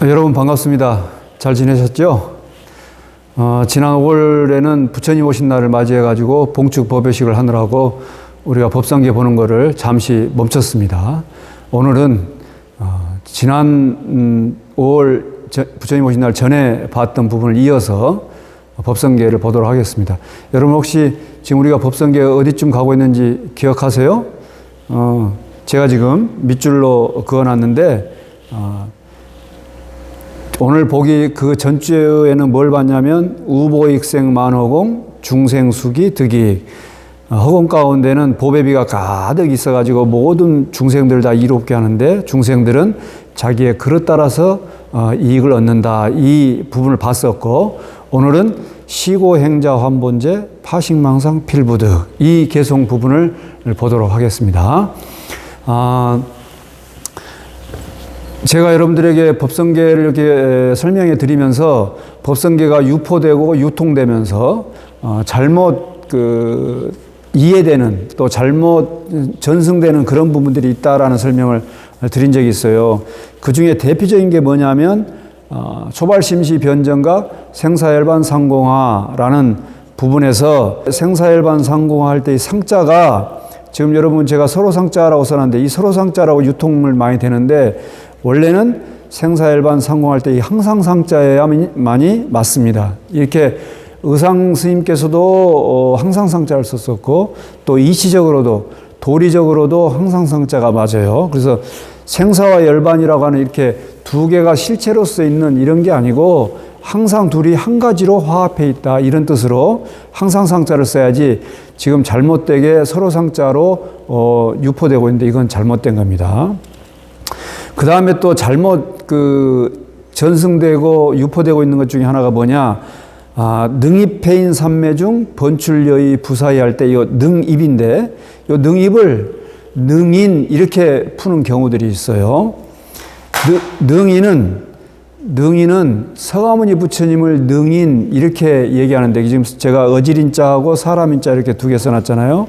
여러분 반갑습니다. 잘 지내셨죠? 지난 5월에는 부처님 오신 날을 맞이해가지고 봉축 법요식을 하느라고 우리가 법상계 보는 거를 잠시 멈췄습니다. 오늘은 지난 5월 부처님 오신 날 전에 봤던 부분을 이어서 법성계를 보도록 하겠습니다. 여러분 혹시 지금 우리가 법성계 어디쯤 가고 있는지 기억하세요? 제가 지금 밑줄로 그어놨는데 오늘 보기 그 전주에는 뭘 봤냐면 우보익생 만허공 중생수기 득이익. 허공 가운데는 보배비가 가득 있어가지고 모든 중생들 다 이롭게 하는데 중생들은 자기의 그릇 따라서 이익을 얻는다. 이 부분을 봤었고 오늘은 시고행자 환본제 파식망상 필부득 이 개송 부분을 보도록 하겠습니다. 제가 여러분들에게 법성계를 이렇게 설명해 드리면서 법성계가 유포되고 유통되면서 잘못 이해되는 또 잘못 전승되는 그런 부분들이 있다라는 설명을 드린 적이 있어요. 그 중에 대표적인 게 뭐냐면 초발심시 변정각 생사열반 상공화라는 부분에서 생사열반 상공화 할 때 이 상자가 지금 여러분 제가 서로상자라고 써놨는데 이 서로상자라고 유통을 많이 되는데 원래는 생사열반 상공할 때 이 항상상자에야만이 맞습니다. 이렇게 의상 스님께서도 항상상자를 썼었고 또 이치적으로도 도리적으로도 항상상자가 맞아요. 그래서 생사와 열반이라고 하는 이렇게 두 개가 실체로서 있는 이런 게 아니고 항상 둘이 한 가지로 화합해 있다 이런 뜻으로 항상상자를 써야지 지금 잘못되게 서로상자로 유포되고 있는데 이건 잘못된 겁니다. 그 다음에 또 잘못 전승되고 유포되고 있는 것 중에 하나가 뭐냐, 능입해인 삼매 중 번출여의 부사히 할 때 이 능입인데 이 능입을 능인 이렇게 푸는 경우들이 있어요. 능인은 성아모니 부처님을 능인 이렇게 얘기하는데 지금 제가 어지린자하고 사람인자 이렇게 두 개 써놨잖아요.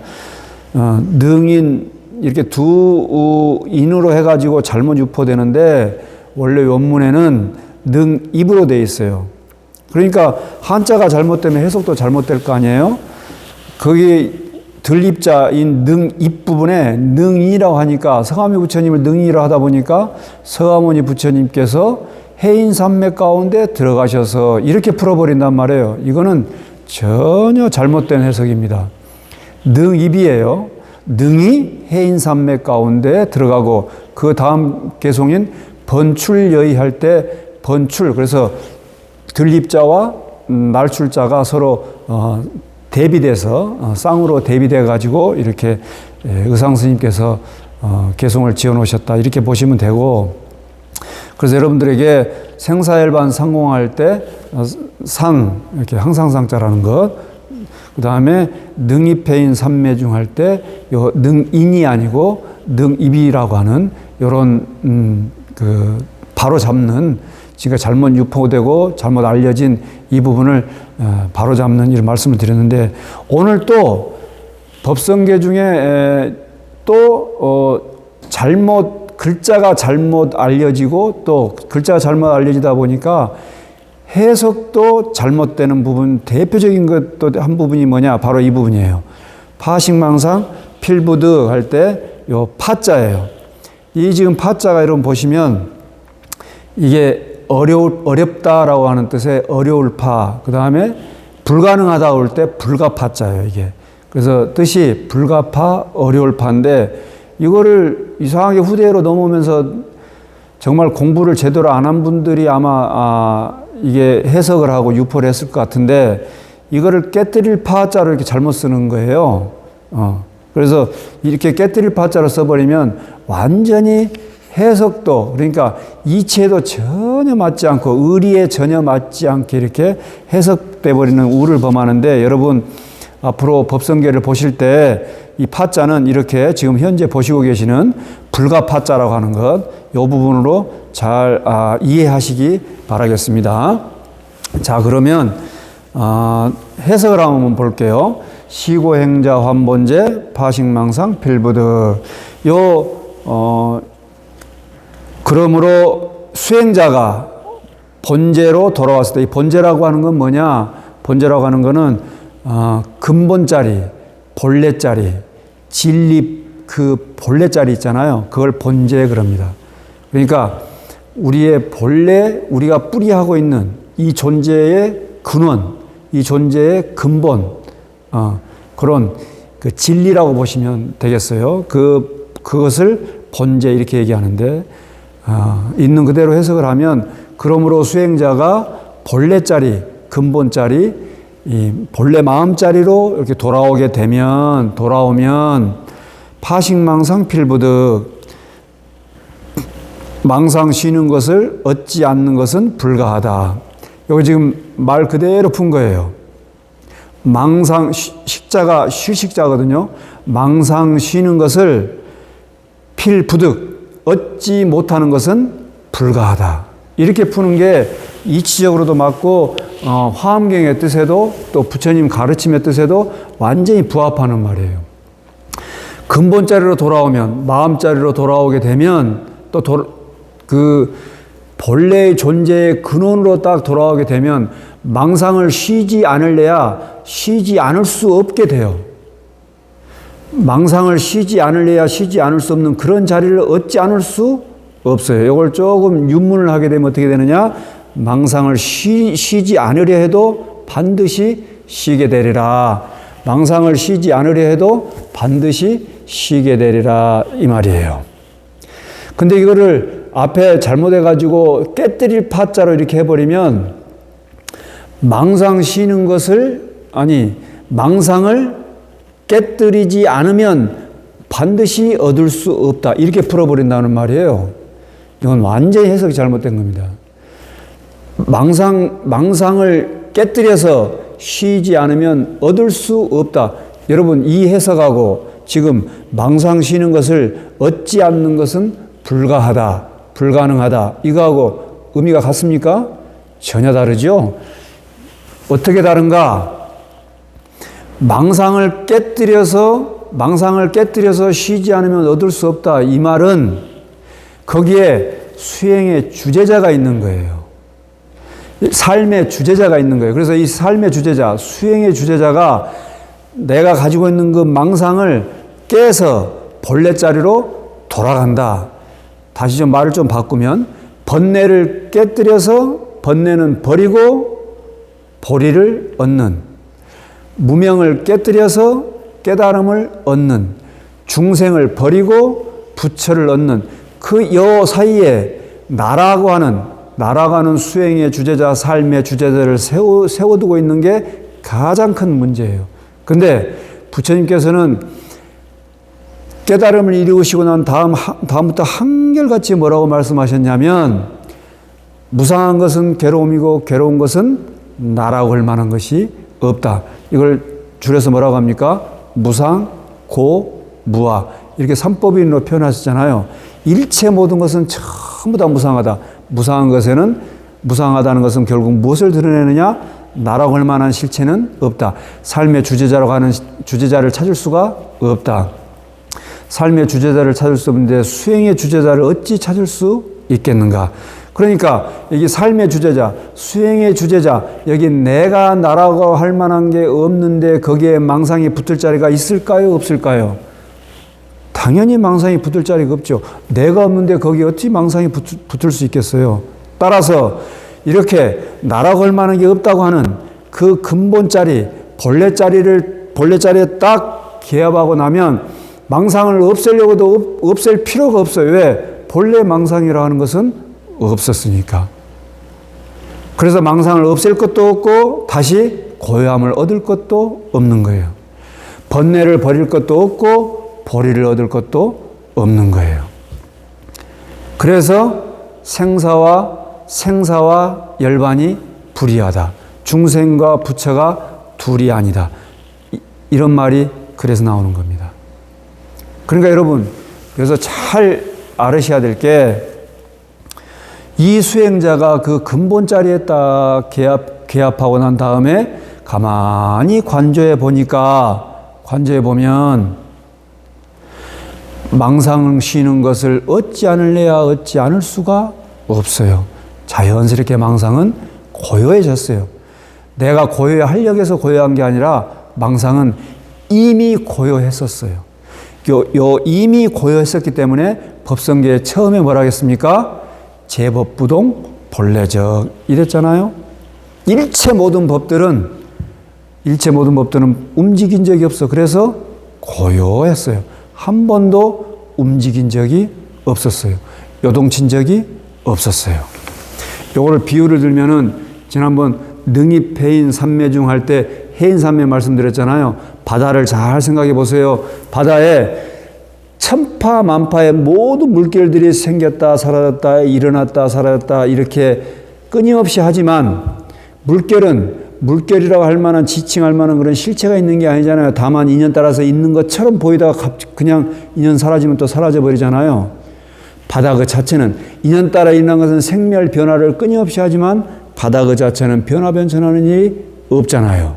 능인 이렇게 두 인으로 해가지고 잘못 유포되는데 원래 원문에는 능입으로 돼 있어요. 그러니까 한자가 잘못되면 해석도 잘못될 거 아니에요? 거기 들입자인 능입 부분에 능이라고 하니까 성아모니 부처님을 능이라고 하다 보니까 성아모니 부처님께서 해인산맥 가운데 들어가셔서 이렇게 풀어버린단 말이에요. 이거는 전혀 잘못된 해석입니다. 능입이에요. 능이 해인산맥 가운데 들어가고 그 다음 개송인 번출여의 할 때 번출 그래서 들입자와 날출자가 서로 대비돼서 쌍으로 대비돼 가지고 이렇게 의상 스님께서 개송을 지어 놓으셨다 이렇게 보시면 되고 그래서 여러분들에게 생사열반 상공할 때 상 이렇게 항상상자라는 것 그 다음에 능입해인 삼매중 할 때 요 능인이 아니고 능입이라고 하는 요런 바로 잡는 지금 잘못 유포되고 잘못 알려진 이 부분을 바로 잡는 이런 말씀을 드렸는데 오늘 또 법성계 중에 또 글자가 잘못 알려지고 또 글자가 잘못 알려지다 보니까 해석도 잘못되는 부분 대표적인 것도 한 부분이 뭐냐 바로 이 부분이에요. 파식망상 필부득 할 때 요 파자예요. 이 지금 파자가 여러분 보시면 이게 어렵다라고 하는 뜻의 어려울 파 그 다음에 불가능하다 올 때 불가파자예요 이게. 그래서 뜻이 불가파 어려울 파인데 이거를 이상하게 후대로 넘어오면서 정말 공부를 제대로 안 한 분들이 아마 이게 해석을 하고 유포를 했을 것 같은데 이거를 깨뜨릴 파자로 이렇게 잘못 쓰는 거예요. 그래서 이렇게 깨뜨릴 파자로 써버리면 완전히 해석도 그러니까 이치에도 전혀 맞지 않고 의리에 전혀 맞지 않게 이렇게 해석돼 버리는 우를 범하는데 여러분 앞으로 법성계를 보실 때 이 파자는 이렇게 지금 현재 보시고 계시는 불가파자라고 하는 것, 이 부분으로 잘 이해하시기 바라겠습니다. 자, 그러면 해석을 한번 볼게요. 시고행자 환본제 파식망상 필부득. 그러므로 수행자가 본제로 돌아왔을 때, 이 본제라고 하는 건 뭐냐? 본제라고 하는 거는 근본자리, 본래자리, 진리 그 본래자리 있잖아요. 그걸 본제 그럽니다. 그러니까 우리의 본래, 우리가 뿌리하고 있는 이 존재의 근원, 이 존재의 근본, 그런 그 진리라고 보시면 되겠어요. 그것을 본제 이렇게 얘기하는데, 있는 그대로 해석을 하면, 그러므로 수행자가 본래자리, 근본자리, 이 본래 마음자리로 이렇게 돌아오면 파식망상 필부득, 망상 쉬는 것을 얻지 않는 것은 불가하다. 여기 지금 말 그대로 푼 거예요. 망상, 식자가 휴식자거든요. 망상 쉬는 것을 필부득, 얻지 못하는 것은 불가하다. 이렇게 푸는 게 이치적으로도 맞고, 화엄경의 뜻에도 또 부처님 가르침의 뜻에도 완전히 부합하는 말이에요. 근본자리로 돌아오면, 마음자리로 돌아오게 되면, 또 그 본래의 존재의 근원으로 딱 돌아오게 되면 망상을 쉬지 않을래야 쉬지 않을 수 없게 돼요. 망상을 쉬지 않을래야 쉬지 않을 수 없는 그런 자리를 얻지 않을 수 없어요. 이걸 조금 윤문을 하게 되면 어떻게 되느냐? 망상을 쉬지 않으려 해도 반드시 쉬게 되리라. 망상을 쉬지 않으려 해도 반드시 쉬게 되리라, 이 말이에요. 근데 이거를 앞에 잘못해가지고 깨뜨릴 파자로 이렇게 해버리면 망상 쉬는 것을, 망상을 깨뜨리지 않으면 반드시 얻을 수 없다. 이렇게 풀어버린다는 말이에요. 이건 완전히 해석이 잘못된 겁니다. 망상을 깨뜨려서 쉬지 않으면 얻을 수 없다. 여러분, 이 해석하고 지금 망상 쉬는 것을 얻지 않는 것은 불가하다, 불가능하다, 이거하고 의미가 같습니까? 전혀 다르죠? 어떻게 다른가? 망상을 깨뜨려서 쉬지 않으면 얻을 수 없다. 이 말은 거기에 수행의 주제자가 있는 거예요. 삶의 주제자가 있는 거예요. 그래서 이 삶의 주제자, 수행의 주제자가 내가 가지고 있는 그 망상을 깨서 본래 자리로 돌아간다. 다시 좀 말을 좀 바꾸면, 번뇌를 깨뜨려서 번뇌는 버리고 보리를 얻는, 무명을 깨뜨려서 깨달음을 얻는, 중생을 버리고 부처를 얻는, 그 여 사이에 나라고 하는 수행의 주제자, 삶의 주제자를 세워두고 있는 게 가장 큰 문제예요. 근데 부처님께서는 깨달음을 이루시고 난 다음부터 한결같이 뭐라고 말씀하셨냐면, 무상한 것은 괴로움이고 괴로운 것은 나라고 할 만한 것이 없다. 이걸 줄여서 뭐라고 합니까? 무상, 고, 무아. 이렇게 삼법인으로 표현하셨잖아요. 일체 모든 것은 전부 다 무상하다. 무상하다는 것은 결국 무엇을 드러내느냐? 나라고 할 만한 실체는 없다. 삶의 주제자라고 하는 주제자를 찾을 수가 없다. 삶의 주제자를 찾을 수 없는데 수행의 주제자를 어찌 찾을 수 있겠는가? 그러니까 여기 삶의 주제자, 수행의 주제자, 여기 내가 나라고 할 만한 게 없는데 거기에 망상이 붙을 자리가 있을까요? 없을까요? 당연히 망상이 붙을 자리가 없죠. 내가 없는데 거기에 어찌 망상이 붙을 수 있겠어요? 따라서 이렇게 나라고 할 만한 게 없다고 하는 그 근본 자리, 본래 자리에 딱 개합하고 나면 망상을 없애려고도 없앨 필요가 없어요. 왜? 본래 망상이라 하는 것은 없었으니까. 그래서 망상을 없앨 것도 없고 다시 고요함을 얻을 것도 없는 거예요. 번뇌를 버릴 것도 없고 보리를 얻을 것도 없는 거예요. 그래서 생사와 열반이 불이하다. 중생과 부처가 둘이 아니다. 이런 말이 그래서 나오는 겁니다. 그러니까 여러분, 그래서 잘 알으셔야 될 게, 이 수행자가 그 근본 자리에 딱 개합하고 난 다음에 가만히 관조해 보면 망상 쉬는 것을 얻지 않을래야 얻지 않을 수가 없어요. 자연스럽게 망상은 고요해졌어요. 내가 고요하려고 고요한 게 아니라 망상은 이미 고요했었어요. 이미 고요했었기 때문에 법성계에 처음에 뭐라 하겠습니까? 제법부동 본래적 이랬잖아요. 일체 모든 법들은 움직인 적이 없어. 그래서 고요했어요. 한 번도 움직인 적이 없었어요. 요동친 적이 없었어요. 요거를 비유를 들면은 지난번 능입 해인 삼매 중 할 때 해인 삼매 말씀드렸잖아요. 바다를 잘 생각해 보세요. 바다에 천파만파의 모든 물결들이 생겼다 사라졌다 일어났다 사라졌다 이렇게 끊임없이 하지만 물결은 물결이라고 할 만한 지칭할 만한 그런 실체가 있는 게 아니잖아요. 다만 인연 따라서 있는 것처럼 보이다가 그냥 인연 사라지면 또 사라져 버리잖아요. 바다 그 자체는 인연 따라 일어난 것은 생멸 변화를 끊임없이 하지만 바다 그 자체는 변화 변천하는 일이 없잖아요.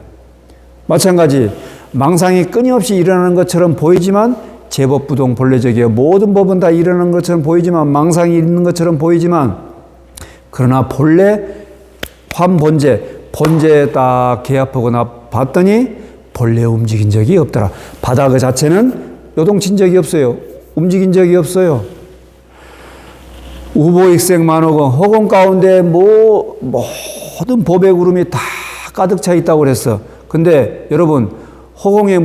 마찬가지 망상이 끊임없이 일어나는 것처럼 보이지만 제법부동 본래적이에요. 모든 법은 다 일어나는 것처럼 보이지만 망상이 있는 것처럼 보이지만 그러나 본래 본제에 딱 개합하고 나 봤더니 본래 움직인 적이 없더라. 바다 그 자체는 요동친 적이 없어요. 움직인 적이 없어요. 우보익생 만호공 허공 가운데 모든 법의 구름이 다 가득 차 있다고 그랬어. 근데 여러분 허공이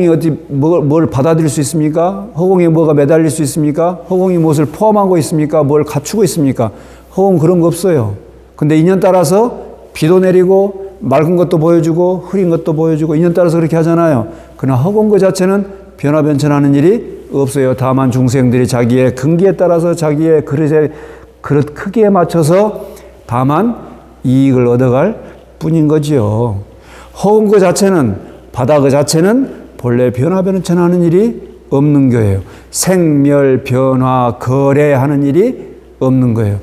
어디 뭘 받아들일 수 있습니까? 허공에 뭐가 매달릴 수 있습니까? 허공이 무엇을 포함하고 있습니까? 뭘 갖추고 있습니까? 허공 그런 거 없어요. 근데 인연 따라서 비도 내리고 맑은 것도 보여주고 흐린 것도 보여주고 인연 따라서 그렇게 하잖아요. 그러나 허공 그 자체는 변화 변천하는 일이 없어요. 다만 중생들이 자기의 근기에 따라서 자기의 그릇 크기에 맞춰서 다만 이익을 얻어갈 뿐인 거지요. 허공 그 자체는 바다 그 자체는 본래 변화 변천하는 일이 없는 거예요. 생멸 변화 거래하는 일이 없는 거예요.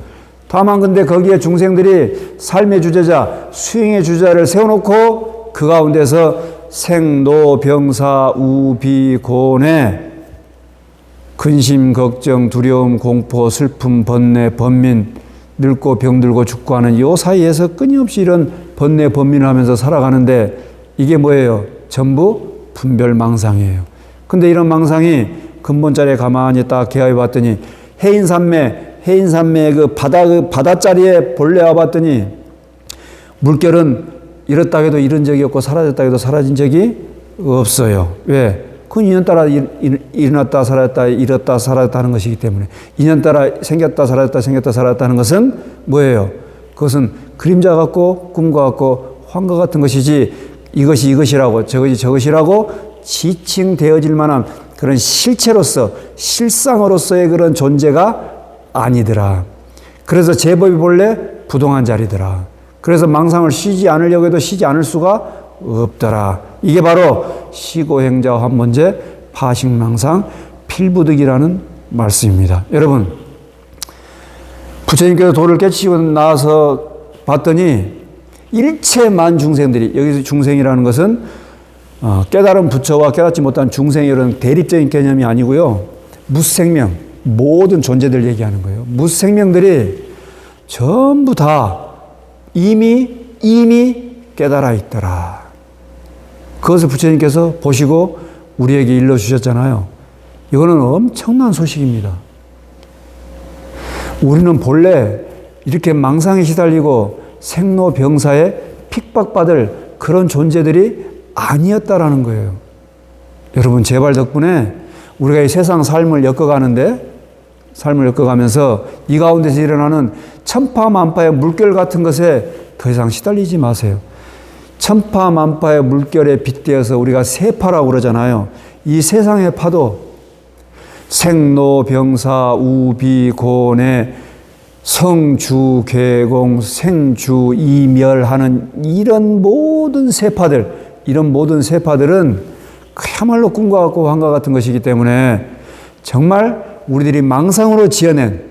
다만 근데 거기에 중생들이 삶의 주제자 수행의 주제자를 세워놓고 그 가운데서 생로 병사 우비 고뇌 근심, 걱정, 두려움, 공포, 슬픔, 번뇌, 번민, 늙고 병들고 죽고 하는 이 사이에서 끊임없이 이런 번뇌, 번민을 하면서 살아가는데 이게 뭐예요? 전부 분별망상이에요. 근데 이런 망상이 근본자리에 가만히 딱 개화해 봤더니 해인산매의 그 바다자리에 본래 와봤더니 물결은 이렇다 해도 이런 적이 없고 사라졌다 해도 사라진 적이 없어요. 왜? 그 인연 따라 일어났다 사라졌다 일었다 사라졌다 하는 것이기 때문에 인연 따라 생겼다 사라졌다 생겼다 사라졌다 하는 것은 뭐예요? 그것은 그림자 같고 꿈과 같고 환과 같은 것이지 이것이 이것이라고 저것이 저것이라고 지칭되어질 만한 그런 실체로서 실상으로서의 그런 존재가 아니더라. 그래서 제법이 본래 부동한 자리더라. 그래서 망상을 쉬지 않으려고 해도 쉬지 않을 수가 없더라. 이게 바로 시고행자 환문제 파식망상 필부득이라는 말씀입니다. 여러분 부처님께서 도를 깨치고 나와서 봤더니 일체만 중생들이 여기서 중생이라는 것은 깨달은 부처와 깨닫지 못한 중생의 이런 대립적인 개념이 아니고요. 무생명 모든 존재들 얘기하는 거예요. 무생명들이 전부 다 이미 깨달아 있더라. 그것을 부처님께서 보시고 우리에게 일러주셨잖아요. 이거는 엄청난 소식입니다. 우리는 본래 이렇게 망상에 시달리고 생로병사에 핍박받을 그런 존재들이 아니었다라는 거예요. 여러분 제발 덕분에 우리가 이 세상 삶을 엮어가면서 이 가운데서 일어나는 천파만파의 물결 같은 것에 더 이상 시달리지 마세요. 천파만파의 물결에 빗대어서 우리가 세파라고 그러잖아요. 이 세상의 파도 생로병사 우비고뇌 성주괴공 생주이멸하는 이런 모든 세파들은 그야말로 꿈과 같고 환과 같은 것이기 때문에 정말 우리들이 망상으로 지어낸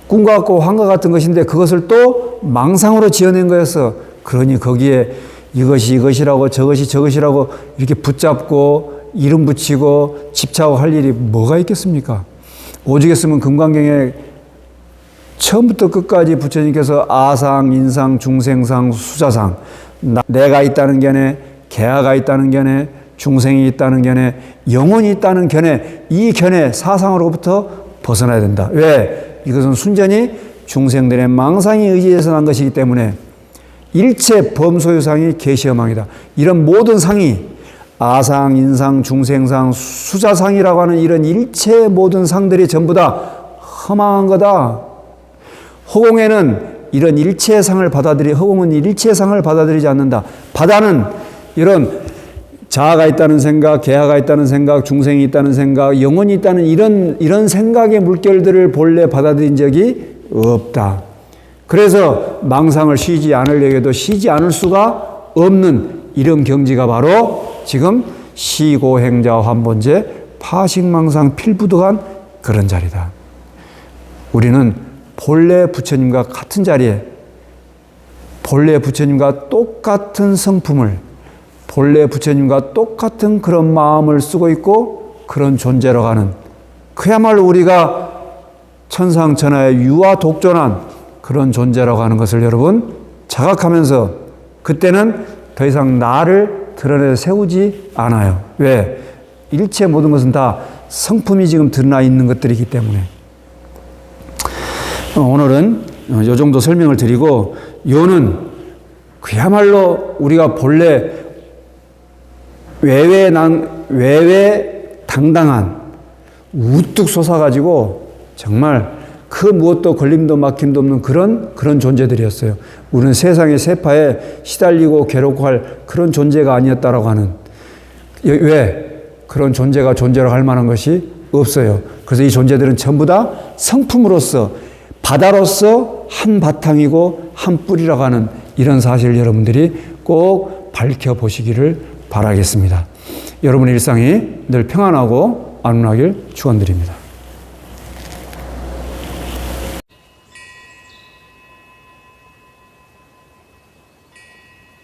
꿈과 같고 환과 같은 것인데 그것을 또 망상으로 지어낸 거였어. 그러니 거기에 이것이 이것이라고 저것이 저것이라고 이렇게 붙잡고 이름 붙이고 집착하고 할 일이 뭐가 있겠습니까? 오죽했으면 금강경에 처음부터 끝까지 부처님께서 아상, 인상, 중생상, 수자상, 내가 있다는 견해, 개아가 있다는 견해, 중생이 있다는 견해, 영혼이 있다는 견해, 이 견해 사상으로부터 벗어나야 된다. 왜? 이것은 순전히 중생들의 망상에 의지해서 난 것이기 때문에 일체 범소유상이 계시허망이다. 이런 모든 상이 아상, 인상, 중생상, 수자상이라고 하는 이런 일체 모든 상들이 전부 다 허망한 거다. 허공에는 이런 일체의 상을 허공은 일체의 상을 받아들이지 않는다. 바다는 이런 자아가 있다는 생각, 개아가 있다는 생각, 중생이 있다는 생각, 영혼이 있다는 이런 생각의 물결들을 본래 받아들인 적이 없다. 그래서 망상을 쉬지 않으려고 쉬지 않을 수가 없는 이런 경지가 바로 지금 시고행자 환본제 파식망상 필부득한 그런 자리다. 우리는 본래 부처님과 같은 자리에 본래 부처님과 똑같은 성품을 본래 부처님과 똑같은 그런 마음을 쓰고 있고 그런 존재로 가는 그야말로 우리가 천상천하의 유아 독존한 그런 존재라고 하는 것을 여러분 자각하면서 그때는 더 이상 나를 드러내 세우지 않아요. 왜? 일체 모든 것은 다 성품이 지금 드러나 있는 것들이기 때문에. 오늘은 이 정도 설명을 드리고 요는 그야말로 우리가 본래 외외 당당한 우뚝 솟아가지고 정말 그 무엇도 걸림도 막힘도 없는 그런 존재들이었어요. 우리는 세상의 세파에 시달리고 괴롭고 할 그런 존재가 아니었다라고 하는. 왜? 그런 존재가 존재로 할 만한 것이 없어요. 그래서 이 존재들은 전부 다 성품으로서 바다로서 한 바탕이고 한 뿌리라고 하는 이런 사실을 여러분들이 꼭 밝혀보시기를 바라겠습니다. 여러분의 일상이 늘 평안하고 안온하길 축원드립니다.